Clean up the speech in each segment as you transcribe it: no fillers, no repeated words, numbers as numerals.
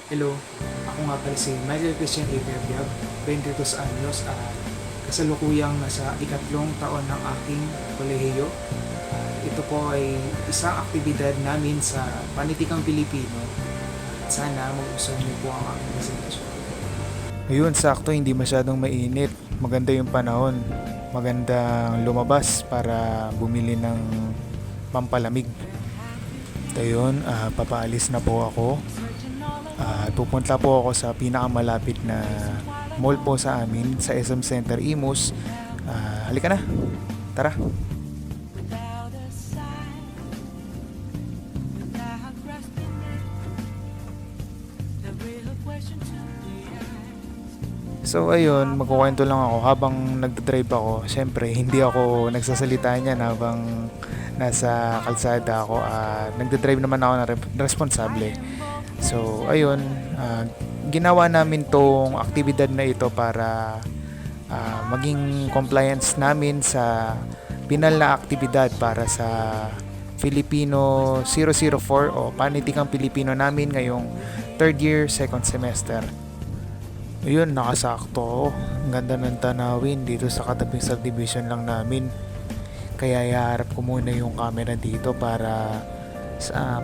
Hello, ako nga pala si Michael Christian Iberbiag, 22 anyos at kasalukuyang nasa ikatlong taon ng aking kolehiyo. Ito po ay isang aktibidad namin sa Panitikang Pilipino at sana magustuhan niyo po ang aking presentasyon. Ayun, sakto hindi masyadong mainit. Maganda yung panahon. Magandang lumabas para bumili ng pampalamig. At ayun, papaalis na po ako. Pupunta po ako sa pinakamalapit na mall po sa amin, sa SM Center Imus. Halika na, tara. So ayun, magkukwento lang ako habang nagdadrive ako. Siyempre, hindi ako nagsasalita niyan habang nasa kalsada ako at nagdadrive naman ako na responsable. So ayun, ginawa namin tong aktibidad na ito para maging compliance namin sa pinal na aktibidad para sa Filipino 004 o Panitikang Pilipino namin ngayong third year, second semester. Ayun, nakasakto ako. Ang ganda ng tanawin dito sa katabing subdivision lang namin. Kaya iharap ko muna yung camera dito para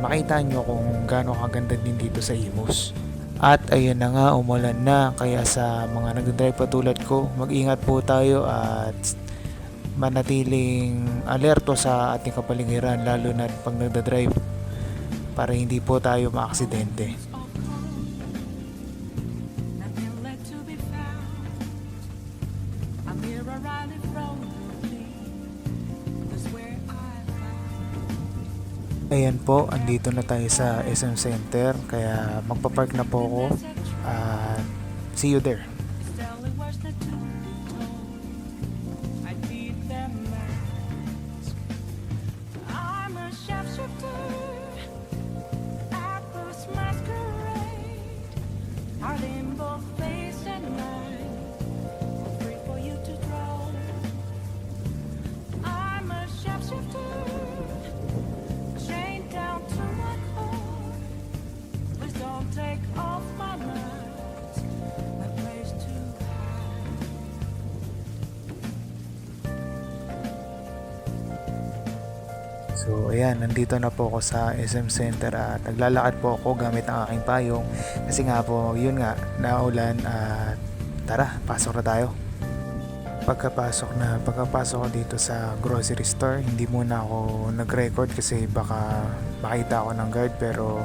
makita nyo kung gaano kaganda din dito sa Imus. At ayun na nga, umulan na. Kaya sa mga nagdadrive patulad ko, mag-ingat po tayo at manatiling alerto sa ating kapaligiran, lalo na pag nagdadrive, para hindi po tayo maaksidente. Ayan po, andito na tayo sa SM Center, kaya magpapark na po ako at see you there. So ayan, nandito na po ako sa SM Center at naglalakad po ako gamit ang aking payong kasi nga po, yun nga, naulan at tara, pasok na tayo. Pagkapasok ko dito sa grocery store, hindi muna ako nag-record kasi baka makita ako ng guard, pero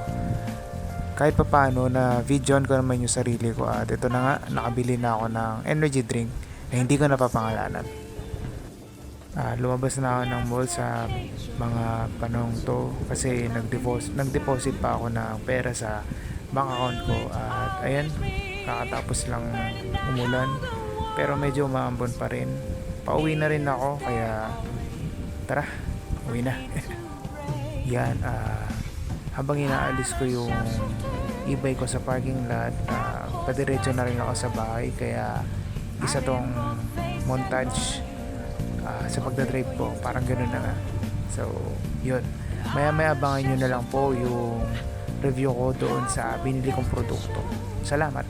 kahit pa paano na videoan ko naman yung sarili ko at ito na nga, nakabili na ako ng energy drink na hindi ko napapangalanan. Lumabas na ako ng mall sa mga panahong to kasi nag-deposit pa ako ng pera sa bank account ko at ayan, kakatapos lang umulan pero medyo umaambon pa rin. Pauwi na rin ako kaya tara, uwi na. Yan, habang inaalis ko yung e-bike ko sa parking lot, padiretso na rin ako sa bahay kaya isa tong montage sa pagdadrive ko, parang ganun na nga. So yun, maya abangan nyo na lang po yung review ko doon sa binili kong produkto. Salamat.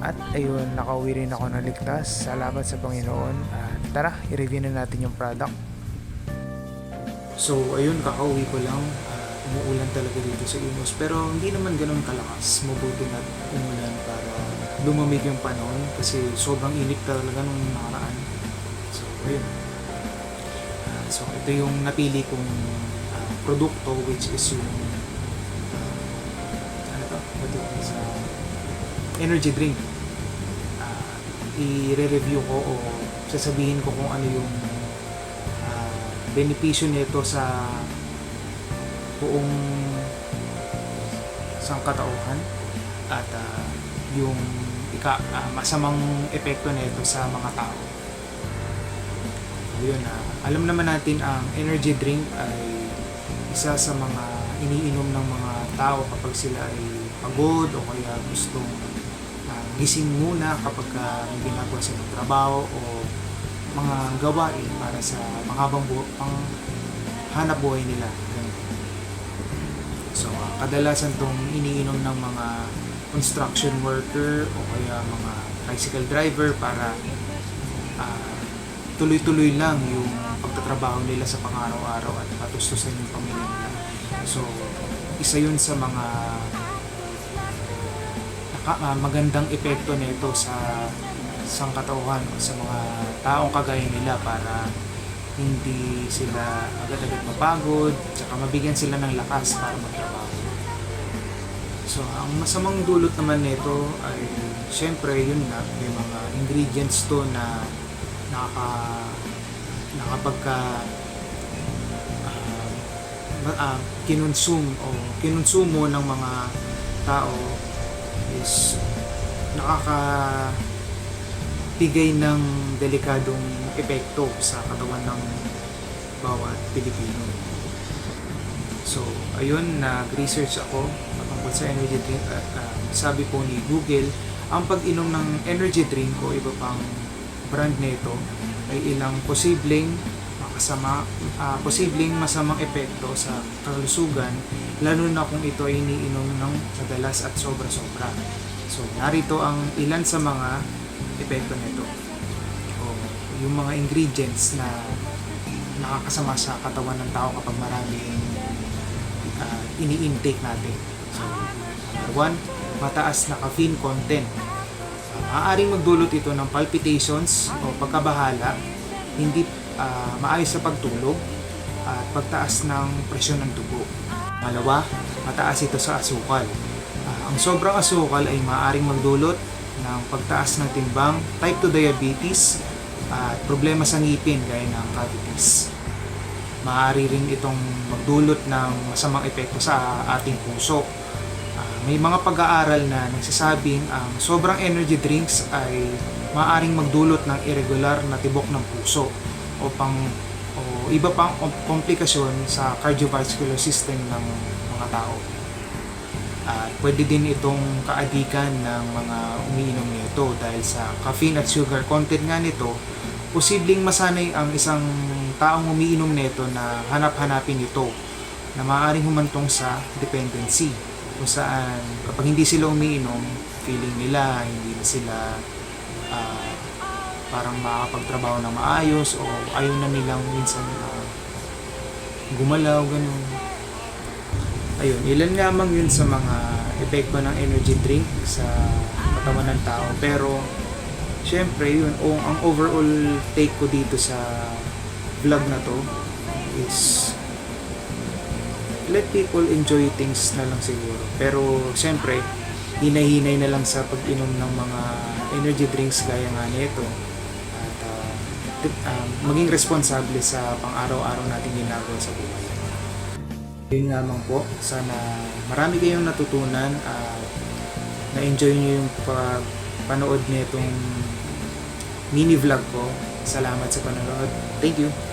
At ayun, nakauwi rin ako ng ligtas. Salamat sa Panginoon. Tara, i-review na natin yung product. So ayun, kakauwi ko lang. Umuulan talaga dito sa Imus pero hindi naman ganun kalakas. Mabuti na umulan para lumamig yung panahon kasi sobrang init talaga nung nakaraan. So ayun. So ito yung napili kong produkto, which is yung ano to? Ito sa energy drink. I-review ko o sasabihin ko kung ano yung benepisyo nito sa buong sangkatauhan at yung masamang epekto nito sa mga tao. Yun, alam naman natin ang energy drink ay isa sa mga iniinom ng mga tao kapag sila ay pagod o kaya gustong gising muna kapag may ginagawa silang trabaho o mga gawain para sa panghabang hanap buhay nila. So, kadalasan tong iniinom ng mga construction worker o kaya mga tricycle driver para ah, tuloy-tuloy lang yung pagtatrabaho nila sa pang-araw-araw at matustusan yung pamilya nila. So, isa yun sa mga magandang epekto nito sa sangkatauhan o sa mga taong kagaya nila para hindi sila agad-agad mapagod, tsaka mabigyan sila ng lakas para magtrabaho. So, ang masamang dulot naman nito ay syempre yun nga, may mga ingredients to na nakapagka kinonsumo ng mga tao is nakakabigay ng delikadong epekto sa katawan ng bawat Pilipino. So, ayun, nag-research ako patungkol sa energy drink at sabi po ni Google, ang pag-inom ng energy drink o iba pang brand nito ay ilang posibleng masamang epekto sa kalusugan, lalo na kung ito ay iniinom ng madalas at sobra-sobra. So, narito ang ilan sa mga epekto nito o yung mga ingredients na nakakasama sa katawan ng tao kapag maraming ini-intake natin. So, number 1, mataas na caffeine content. Maaaring magdulot ito ng palpitations o pagkabahala, hindi maayos sa pagtulog at pagtaas ng presyon ng dugo. Pangalawa, mataas ito sa asukal. Ang sobrang asukal ay maaaring magdulot ng pagtaas ng timbang, type 2 diabetes at problema sa ngipin gaya ng cavities. Maaari rin itong magdulot ng masamang epekto sa ating puso. May mga pag-aaral na nagsasabing ang sobrang energy drinks ay maaaring magdulot ng irregular na tibok ng puso o iba pang komplikasyon sa cardiovascular system ng mga tao. Pwede din itong kaadikan ng mga umiinom nito dahil sa caffeine at sugar content nga nito, posibleng masanay ang isang taong umiinom nito na hanap-hanapin ito na maaaring humantong sa dependency kung saan kapag hindi sila umiinom, feeling nila hindi na sila parang makakapagtrabaho ng maayos o ayaw na nilang minsan gumalaw, ganun. Ayun, ilan lamang yun sa mga epekto ng energy drink sa katawan ng tao. Pero, syempre yun, ang overall take ko dito sa vlog na to is let people enjoy things na lang siguro. Pero, syempre, hinay-hinay na lang sa pag-inom ng mga energy drinks gaya nga nito. At maging responsable sa pang-araw-araw nating ginagawa sa buhay. Yun nga lang po, sana marami kayong natutunan at na-enjoy nyo yung panood nitong mini vlog ko. Salamat sa panonood. Thank you!